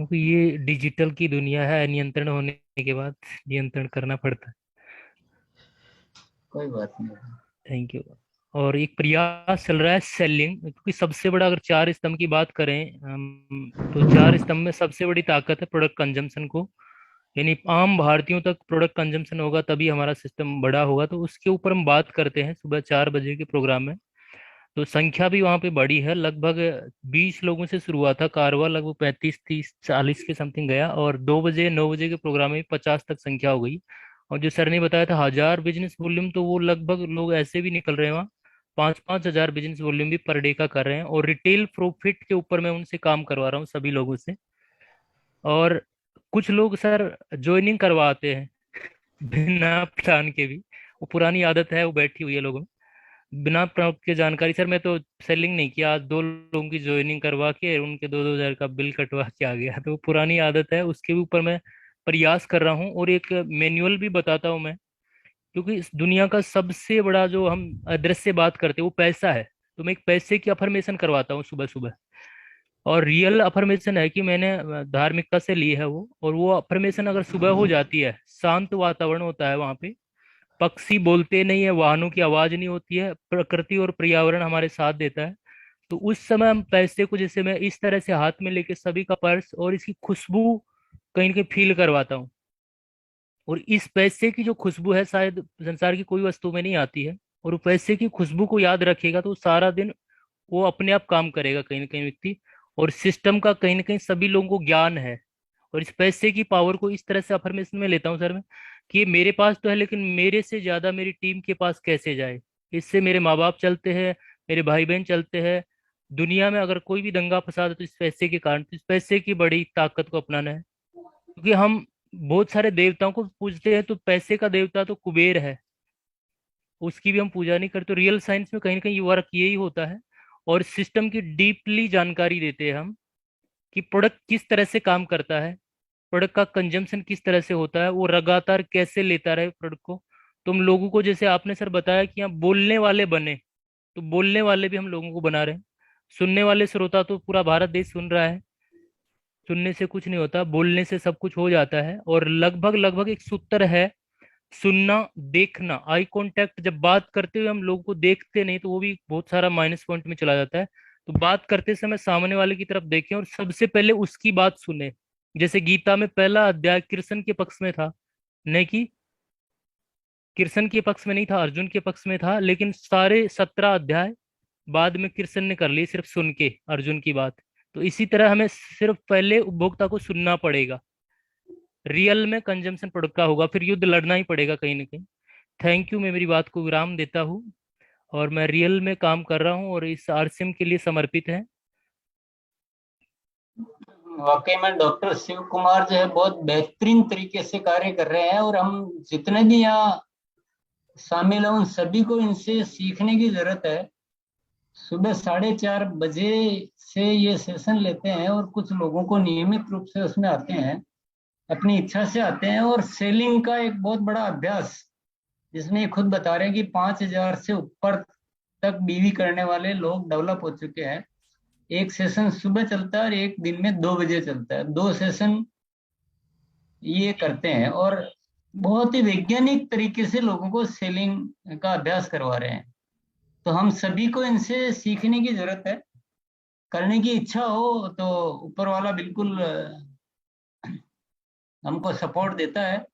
क्योंकि ये डिजिटल की दुनिया है, नियंत्रण होने के बाद नियंत्रण करना पड़ता है। कोई बात नहीं। Thank you. और एक प्रयास चल रहा है सेलिंग, क्योंकि सबसे बड़ा अगर चार स्तंभ की बात करें हम, तो चार स्तंभ में सबसे बड़ी ताकत है प्रोडक्ट कंजम्पशन को। यानी आम भारतीयों तक प्रोडक्ट कंजम्पशन होगा तभी हमारा सिस्टम बड़ा होगा। तो उसके ऊपर हम बात करते हैं सुबह 4 बजे के प्रोग्राम में। तो संख्या भी वहाँ पे बड़ी है, लगभग 20 लोगों से शुरू हुआ था कारवा, लगभग 35 30 40 के समथिंग गया, और 2 बजे 9 बजे के प्रोग्राम में 50 तक संख्या हो गई। और जो सर ने बताया था 1000 बिजनेस वॉल्यूम, तो वो लगभग लोग ऐसे भी निकल रहे हैं वहाँ। 5 5 हजार बिजनेस वॉल्यूम भी पर डे का कर रहे हैं। और रिटेल प्रॉफिट के ऊपर मैं उनसे काम करवा रहा हूँ सभी लोगों से। और कुछ लोग सर ज्वाइनिंग करवाते हैं बिना प्लान के भी। वो पुरानी आदत है, वो बैठी हुई है लोगों में बिना प्रॉम्प्ट के जानकारी। सर मैं तो सेलिंग नहीं किया, आज 2 लोगों की ज्वाइनिंग करवा के उनके 2 2 हजार का बिल कटवा के आ गया। तो वो पुरानी आदत है, उसके भी ऊपर मैं प्रयास कर रहा हूँ। और एक मैनुअल भी बताता हूँ मैं, क्योंकि इस दुनिया का सबसे बड़ा जो हम अदृश्य बात करते हैं वो पैसा है। तो मैं एक पैसे की अफर्मेशन करवाता हूँ सुबह सुबह। और रियल अफर्मेशन है कि मैंने धार्मिकता से ली है वो। और वो अफर्मेशन अगर सुबह हो जाती है, शांत वातावरण होता है वहां पे, पक्षी बोलते नहीं है, वाहनों की आवाज नहीं होती है, प्रकृति और पर्यावरण हमारे साथ देता है। तो उस समय हम पैसे को, जैसे मैं इस तरह से हाथ में लेके सभी का पर्स और इसकी खुशबू कहीं ना कहीं फील करवाता हूँ। और इस पैसे की जो खुशबू है शायद संसार की कोई वस्तु में नहीं आती है। और वो पैसे की खुशबू को याद रखेगा तो सारा दिन वो अपने आप काम करेगा कहीं ना कहीं व्यक्ति। और सिस्टम का कहीं ना कहीं सभी लोगों को ज्ञान है। और इस पैसे की पावर को इस तरह से अफर्मेशन में लेता हूँ सर मैं, कि ये मेरे पास तो है लेकिन मेरे से ज्यादा मेरी टीम के पास कैसे जाए। इससे मेरे माँ बाप चलते हैं, मेरे भाई बहन चलते हैं। दुनिया में अगर कोई भी दंगा फसाद है तो इस पैसे के कारण। तो इस पैसे की बड़ी ताकत को अपनाना है, क्योंकि हम बहुत सारे देवताओं को पूजते हैं, तो पैसे का देवता तो कुबेर है, उसकी भी हम पूजा नहीं करते। तो रियल साइंस में कहीं ना कहीं वर्क यही होता है। और सिस्टम की डीपली जानकारी देते हैं हम, कि प्रोडक्ट किस तरह से काम करता है, प्रोडक्ट का कंजम्पशन किस तरह से होता है, वो लगातार कैसे लेता रहे प्रोडक्ट को। तुम लोगों को, जैसे आपने सर बताया कि यहाँ बोलने वाले बने, तो बोलने वाले भी हम लोगों को बना रहे हैं। सुनने वाले श्रोता तो पूरा भारत देश सुन रहा है। सुनने से कुछ नहीं होता, बोलने से सब कुछ हो जाता है। और लगभग लगभग एक सूत्र है, सुनना, देखना, आई कांटेक्ट। जब बात करते हुए हम लोगों को देखते नहीं तो वो भी बहुत सारा माइनस पॉइंट में चला जाता है। तो बात करते समय सामने वाले की तरफ देखें और सबसे पहले उसकी बात सुने। जैसे गीता में पहला अध्याय कृष्ण के पक्ष में था, नहीं कि कृष्ण के पक्ष में नहीं था, अर्जुन के पक्ष में था। लेकिन सारे 17 अध्याय बाद में कृष्ण ने कर लिए सिर्फ सुन के अर्जुन की बात। तो इसी तरह हमें सिर्फ पहले उपभोक्ता को सुनना पड़ेगा। रियल में कंजम्पशन प्रोडक्ट का होगा, फिर युद्ध लड़ना ही पड़ेगा कहीं ना कहीं। थैंक यू, मैं मेरी बात को विराम देता हूँ। और मैं रियल में काम कर रहा हूँ और इस आरसीएम के लिए समर्पित है। वाकई में डॉक्टर शिव कुमार जो है बहुत बेहतरीन तरीके से कार्य कर रहे हैं, और हम जितने भी यहाँ शामिल हैं उन सभी को इनसे सीखने की जरूरत है। सुबह 4:30 बजे से ये सेशन लेते हैं, और कुछ लोगों को नियमित रूप से उसमें आते हैं, अपनी इच्छा से आते हैं। और सेलिंग का एक बहुत बड़ा अभ्यास, जिसमें ये खुद बता रहे हैं कि 5,000 से ऊपर तक बीवी करने वाले लोग डेवलप हो चुके हैं। एक सेशन सुबह चलता है और एक दिन में 2 बजे चलता है, 2 सेशन ये करते हैं। और बहुत ही वैज्ञानिक तरीके से लोगों को सेलिंग का अभ्यास करवा रहे हैं। तो हम सभी को इनसे सीखने की जरूरत है। करने की इच्छा हो तो ऊपर वाला बिल्कुल हमको सपोर्ट देता है।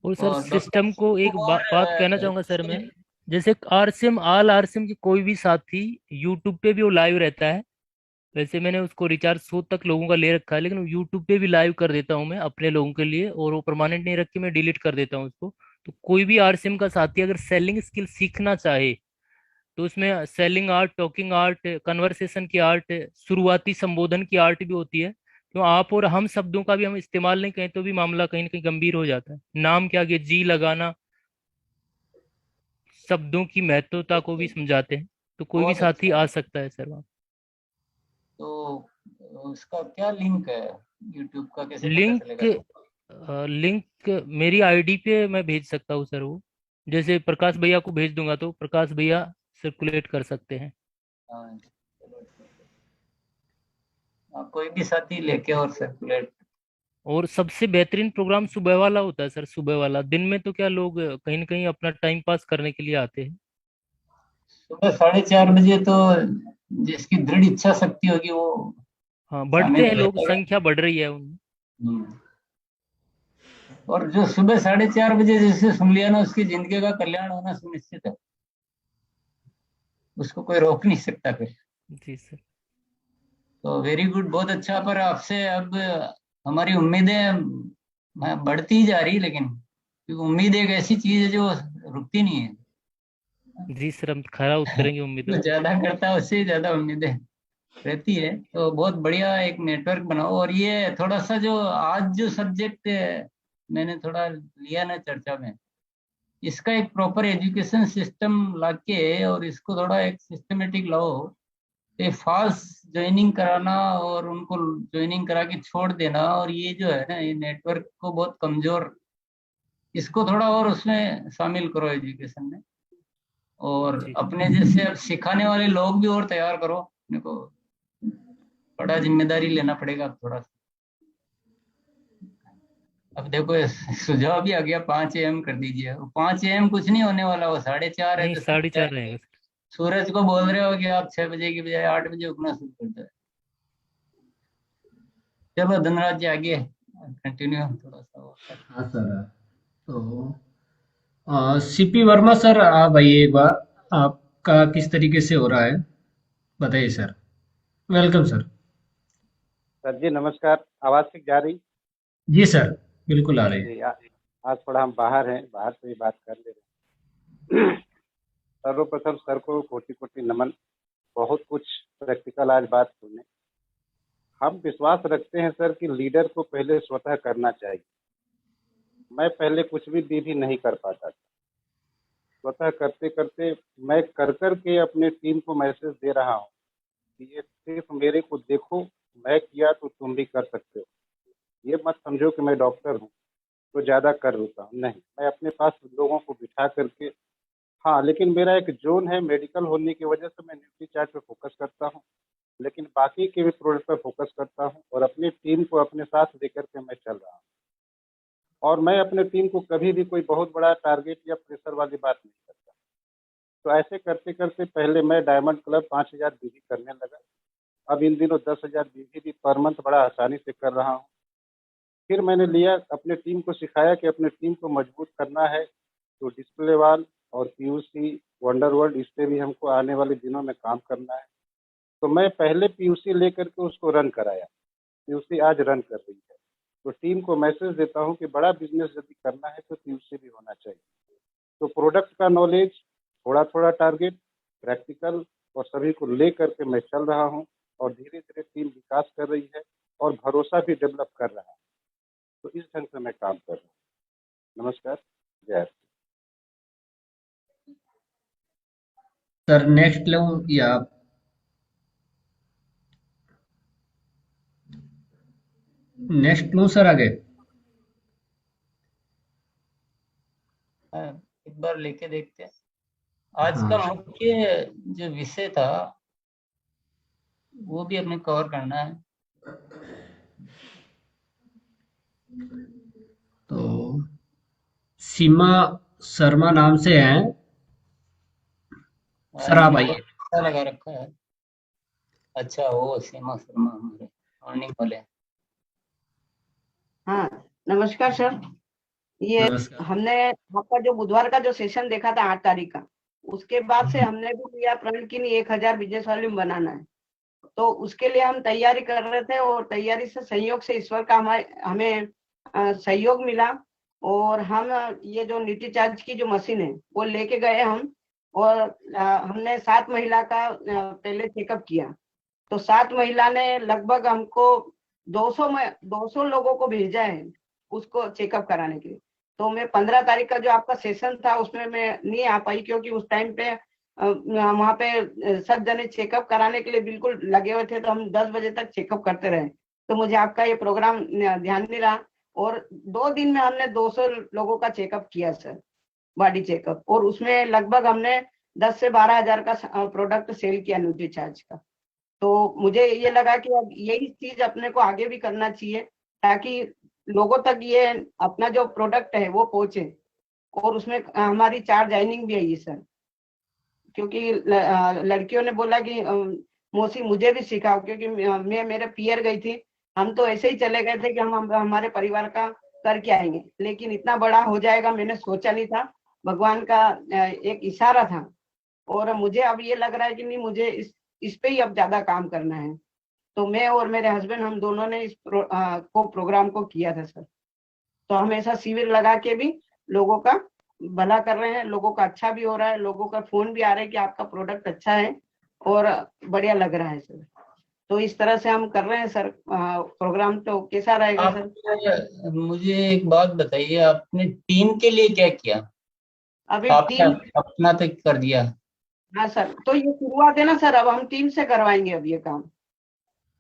और सर और डॉक्टर सिस्टम शिव को एक कुमार बात कहना चाहूंगा सर मैं। से जैसे आरसीएम, आल आरसीएम की कोई भी साथी यूट्यूब पे भी वो लाइव रहता है। वैसे मैंने उसको रिचार्ज 100 तक लोगों का ले रखा है, लेकिन यूट्यूब पे भी लाइव कर देता हूँ मैं अपने लोगों के लिए। और वो परमानेंट नहीं रख के मैं डिलीट कर देता हूँ उसको। तो कोई भी आरसीएम का साथी अगर सेलिंग स्किल सीखना चाहे, तो उसमें selling art, talking art, conversation की आर्ट, शुरुआती संबोधन की आर्ट भी होती है। क्यों आप और हम शब्दों का भी हम इस्तेमाल नहीं करें तो भी मामला कहीं ना कहीं गंभीर हो जाता है। नाम के आगे जी लगाना शब्दों की महत्वता को भी समझाते हैं। तो कोई भी बहुत साथी अच्छा आ है। सकता है सर वहाँ। तो उसका क्या लिंक है, यूट्यूब का कैसे पता लिंक, चलेगा लोग? लिंक मेरी आईडी पे मैं भेज सकता हूँ सर वो। जैसे प्रकाश भैया को भेज दूंगा तो प्रकाश भैया सर्कुलेट कर सकते हैं। हाँ, चलो ठीक है। हाँ, कोई भी साथी लेके और सर्कुलेट और सबसे बेहतरीन प्रोग्राम सुबह वाला होता है सर, सुबह वाला। दिन में तो क्या लोग कहीं ना कहीं अपना टाइम पास करने के लिए आते हैं। सुबह 4:30 बजे तो जिसकी दृढ़ इच्छा शक्ति होगी वो हाँ, शामिल बढ़ते हैं हो लोग, जाएगा। संख्या बढ़ रही है उनमें। हम्म। और जो सुबह 4:30 बजे जिसे सुन लिया ना, उसकी जिंदगी का कल्याण होना सुनिश्चित है। उसको कोई रोक नहीं सकता फिर। जी सर। तो वेरी गुड, बहुत अच्छा। पर आपसे अब हमारी उम्मीदें बढ़ती ही जा रही, लेकिन क्योंकि उम्मीद एक ऐसी चीज है जो रुकती नहीं है। जी सर, हम खरा उतरेंगे जो उम्मीदों पे। ज्यादा करता है उससे ज्यादा उम्मीदें रहती है। तो बहुत बढ़िया एक नेटवर्क बनाओ। और ये थोड़ा सा जो आज जो सब्जेक्ट मैंने थोड़ा लिया ना चर्चा में, इसका एक प्रॉपर एजुकेशन सिस्टम लाके और इसको थोड़ा एक सिस्टमेटिक लाओ। ये फॉल्स ज्वाइनिंग कराना और उनको ज्वाइनिंग करा के छोड़ देना, और ये जो है ना, ये नेटवर्क को बहुत कमजोर, इसको थोड़ा और उसमें शामिल करो एजुकेशन में। और जी अपने जैसे अब सिखाने वाले लोग भी और तैयार करो अपने को। बड़ा जिम्मेदारी लेना पड़ेगा अब थोड़ा सा। अब देखो ये सुझाव भी आ गया, 5 AM कर दीजिए। 5 AM कुछ नहीं होने वाला, वो 4:30 है नहीं, तो 4:30 रहेगा सर। सूरज को बोल रहे हो कि आप 6 बजे की बजाय 8 बजे उठना शुरू कर दो। चलो धनराज जी, आगे कंटिन्यू थोड़ा सा और कर। हाँ सर। तो सीपी वर्मा सर, आप आइए एक बार। आपका किस तरीके से हो रहा है, बताइए सर। Welcome sir. सर जी नमस्कार। आवाज़ ठीक जा रही? जी सर, बिल्कुल आ रही है। जी आज थोड़ा हम बाहर हैं, बाहर से ही बात कर ले रहे हैं। सर्वप्रथम सर को कोटि कोटि नमन। बहुत कुछ प्रैक्टिकल आज बात सुने। हम विश्वास रखते हैं सर कि लीडर को पहले स्वतः करना चाहिए। मैं पहले कुछ भी दीदी ही नहीं कर पाता था। स्वतः करते करते मैं कर कर के अपने टीम को मैसेज दे रहा हूँ कि ये सिर्फ मेरे को देखो, मैं किया तो तुम भी कर सकते हो। ये मत समझो कि मैं डॉक्टर हूँ तो ज़्यादा कर लेता हूँ, नहीं। मैं अपने पास लोगों को बिठा करके, हाँ, लेकिन मेरा एक जोन है, मेडिकल होने की वजह से मैं न्यूट्री चार्ट पे फोकस करता हूँ, लेकिन बाकी के भी प्रोडक्ट पर फोकस करता हूँ और अपनी टीम को अपने साथ लेकर के मैं चल रहा हूँ। और मैं अपने टीम को कभी भी कोई बहुत बड़ा टारगेट या प्रेशर वाली बात नहीं करता। तो ऐसे करते करते पहले मैं डायमंड क्लब 5,000 बीवी करने लगा। अब इन दिनों 10,000 बीवी भी पर मंथ बड़ा आसानी से कर रहा हूँ। फिर मैंने लिया, अपने टीम को सिखाया कि अपने टीम को मजबूत करना है तो डिस्प्ले वॉल और पीयूसी वंडर वर्ल्ड, इस पे भी हमको आने वाले दिनों में काम करना है। तो मैं पहले पीयूसी लेकर के उसको रन कराया। पीयूसी आज रन कर रही है। तो टीम को मैसेज देता हूँ कि बड़ा बिजनेस यदि करना है तो पीयूसी भी होना चाहिए। तो प्रोडक्ट का नॉलेज, थोड़ा थोड़ा टारगेट, प्रैक्टिकल और सभी को ले करके मैं चल रहा हूँ और धीरे धीरे टीम विकास कर रही है और भरोसा भी डेवलप कर रहा है। तो इस ढंग से मैं काम कर रहा हूँ। नमस्कार। जय हिंद। सर नेक्स्ट लो या नेक्स्ट लो सर आगे। एक बार लेके देखते हैं। आज हाँ का मुख्य जो विषय था वो भी हमें कवर करना है। तो सीमा शर्मा नाम से हैं सर, आप इनको आइए। अच्छा लगा रखा है। अच्छा, वो सीमा शर्मा हमारे मॉर्निंग वाले। हाँ, नमस्कार सर। ये नमस्कार। हमने आपका जो बुधवार का जो सेशन देखा था 8 तारीख का, उसके बाद से हमने भी लिया प्रण की नहीं 1,000 बिजनेस वॉल्यूम बनाना है। तो उसके लिए हम तैयारी कर रहे थे और तैयारी से सहयोग से ईश्वर का हमें सहयोग मिला। और हम ये जो नीति चार्ज की जो मशीन है वो लेके गए हम। और हमने 7 महिला का पहले चेकअप किया। तो 7 महिला ने लगभग हमको 200 लोगों को भेजा है उसको चेकअप कराने के लिए। तो मैं 15 तारीख का जो आपका सेशन था उसमें मैं नहीं आ पाई, क्योंकि उस टाइम पे वहां पे सब जने चेकअप कराने के लिए बिल्कुल लगे हुए थे। तो हम 10 बजे तक चेकअप करते रहे। तो मुझे आपका ये प्रोग्राम ध्यान नहीं रहा। और 2 दिन में हमने 200 लोगों का चेकअप किया सर, बॉडी चेकअप। और उसमें लगभग हमने 10 से 12 हजार का प्रोडक्ट सेल किया न्यूट्री चार्ज का। तो मुझे ये लगा कि अब यही चीज अपने को आगे भी करना चाहिए, ताकि लोगों तक ये अपना जो प्रोडक्ट है वो पहुंचे। और उसमें हमारी 4 ज्वाइनिंग भी आई सर, क्योंकि लड़कियों ने बोला कि मौसी मुझे भी सिखाओ, क्योंकि मैं मेरे पियर गई थी, हम तो ऐसे ही चले गए थे कि हम हमारे परिवार का करके आएंगे, लेकिन इतना बड़ा हो जाएगा मैंने सोचा नहीं था। भगवान का एक इशारा था। और मुझे अब ये लग रहा है कि नहीं, मुझे इस पे ही अब ज्यादा काम करना है। तो मैं और मेरे हस्बैंड हम दोनों ने इस प्रोग्राम को किया था सर। तो हम ऐसा शिविर लगा के भी लोगों का भला कर रहे हैं, लोगों का अच्छा भी हो रहा है, लोगों का फोन भी आ रहा है कि आपका प्रोडक्ट अच्छा है और बढ़िया लग रहा है सर। तो इस तरह से हम कर रहे हैं सर प्रोग्राम। तो कैसा रहेगा आप मुझे एक बात बताइए, आपने टीम के लिए क्या किया? अभी आपने टीम। अपना तक कर दिया? हाँ सर, तो ये शुरुआत है ना सर, अब हम टीम से करवाएंगे अब ये काम।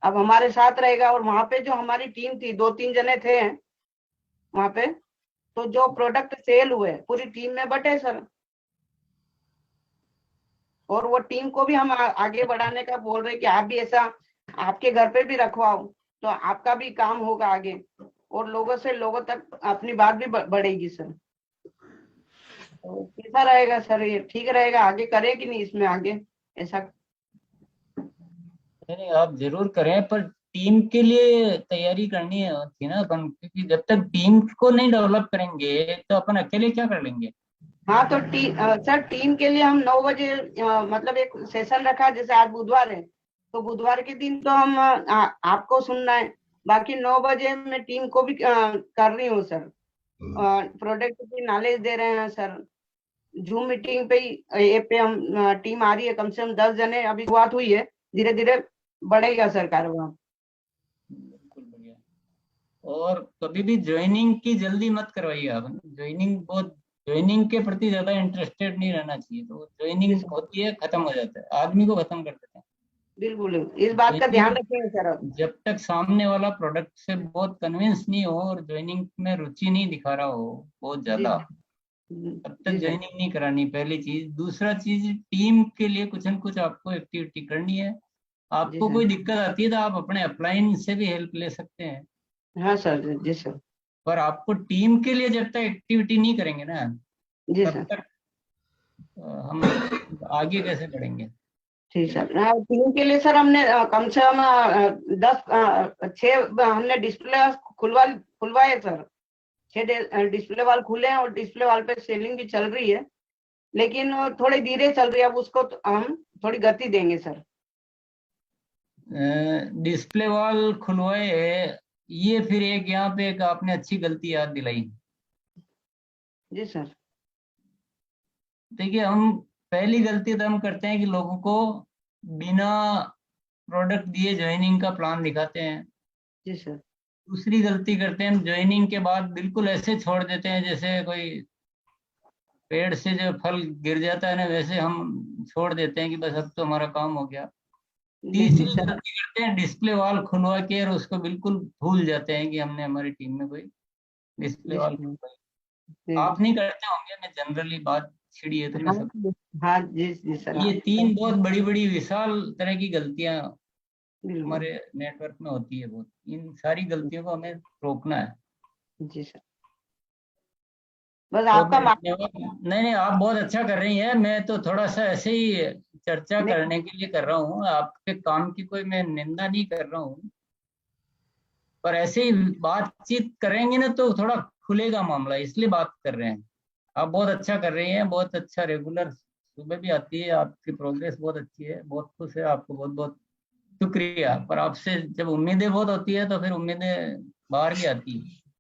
अब हमारे साथ रहेगा, और वहां पे जो हमारी टीम थी 2-3 जने थे वहां पे, तो जो प्रोडक्ट सेल हुए पूरी टीम में बटे सर। और वो टीम को भी हम आगे बढ़ाने का बोल रहे हैं कि आप भी ऐसा आपके घर पे भी रखवाओ, तो आपका भी काम होगा आगे, और लोगों से लोगों तक अपनी बात भी बढ़ेगी सर। तो कैसा रहेगा सर, ये ठीक रहेगा? आगे करें कि नहीं इसमें आगे ऐसा? नहीं, आप जरूर करें, पर टीम के लिए तैयारी करनी है थी ना अपन, क्योंकि जब तक टीम को नहीं डेवलप करेंगे तो अपन अकेले क्या कर लेंगे? हाँ तो सर टीम के लिए हम 9 बजे मतलब एक सेशन रखा, जैसे आज बुधवार है तो बुधवार के दिन तो हम आपको सुनना है, बाकी 9 बजे मैं टीम को भी कर रही हूँ सर। प्रोडक्ट की नॉलेज दे रहे हैं सर। जूम मीटिंग पे ही ऐप पे हम टीम आ रही है, कम से कम 10 जने अभी शुरुआत हुई है, धीरे धीरे बढ़ेगा सर कारोबार। बिल्कुल बढ़िया। और कभी भी ज्वाइनिंग की जल्दी मत करवाइए आप। ज्वाइनिंग के प्रति ज्यादा इंटरेस्टेड नहीं रहना चाहिए, तो जी ज्वाइनिंग सर, होती है, खत्म हो जाता है, आदमी को खत्म कर देते हैं। बिल्कुल इस बात का ध्यान ज्वाइनिंग रखेंगे सर अब। जब तक सामने वाला प्रोडक्ट से बहुत कन्विंस नहीं हो और ज्वाइनिंग में रुचि नहीं दिखा रहा हो बहुत जी ज्यादा, सर। तब तक जी सर। ज्वाइनिंग नहीं करानी, पहली चीज। दूसरा चीज, टीम के लिए कुछ न कुछ आपको एक्टिविटी करनी है। जी आपको सर। कोई दिक्कत आती है तो आप अपने अपलाइन से भी हेल्प ले सकते हैं, हाँ सर। जी सर। पर आपको टीम के लिए जब तक एक्टिविटी नहीं करेंगे ना, जी तब सर। तक हम आगे कैसे बढ़ेंगे? ठीक सर। टीम के लिए सर हमने कम से कम 6 हमने डिस्प्ले खुलवाए सर। 6 डिस्प्ले वाल खुले हैं, और डिस्प्ले वाल पे सेलिंग भी चल रही है, लेकिन थोड़ी धीरे चल रही है। अब उसको तो हम थोड़ी गति देंगे सर। डिस्प्ले वॉल खुलवाए है, ये फिर एक यहाँ पे एक आपने अच्छी गलती याद दिलाई। जी सर। देखिए, हम पहली गलती तो हम करते हैं कि लोगों को बिना प्रोडक्ट दिए ज्वाइनिंग का प्लान दिखाते हैं। जी सर। दूसरी गलती करते हैं, हम ज्वाइनिंग के बाद बिल्कुल ऐसे छोड़ देते हैं जैसे कोई पेड़ से जो फल गिर जाता है ना, वैसे हम छोड़ देते हैं कि बस अब तो हमारा काम हो गया। जी जी तीसरी सर। गलती करते हैं, डिस्प्ले वॉल खुलवा के और उसको बिल्कुल भूल जाते हैं कि हमने हमारी टीम में कोई डिस्प्ले जी वॉल सर। खुलवाई। जी। आप नहीं करते होंगे, मैं जनरली बात छिड़ी है तो मैं हाँ सब। हाँ। जी जी सर। ये हाँ 3 बहुत बड़ी बड़ी विशाल तरह की गलतियां बिल्कुल। हमारे नेटवर्क में होती है बहुत। इन सारी गलतियों को हमें रोकना है। जी सर। बस ओके, आपका धन्यवाद। नहीं नहीं, आप बहुत अच्छा कर रही हैं। मैं तो थोड़ा सा ऐसे ही चर्चा नहीं, करने के लिए कर रहा हूँ, आपके काम की कोई मैं निंदा नहीं कर रहा हूँ, पर ऐसे ही बातचीत करेंगे ना तो थोड़ा खुलेगा मामला, इसलिए बात कर रहे हैं। आप बहुत अच्छा कर रही हैं, बहुत अच्छा, रेगुलर सुबह भी आती है, आपकी प्रोग्रेस बहुत अच्छी है, बहुत खुश है, आपको बहुत बहुत शुक्रिया। पर आपसे जब उम्मीदें बहुत होती है तो फिर उम्मीदें बाहर की आती है।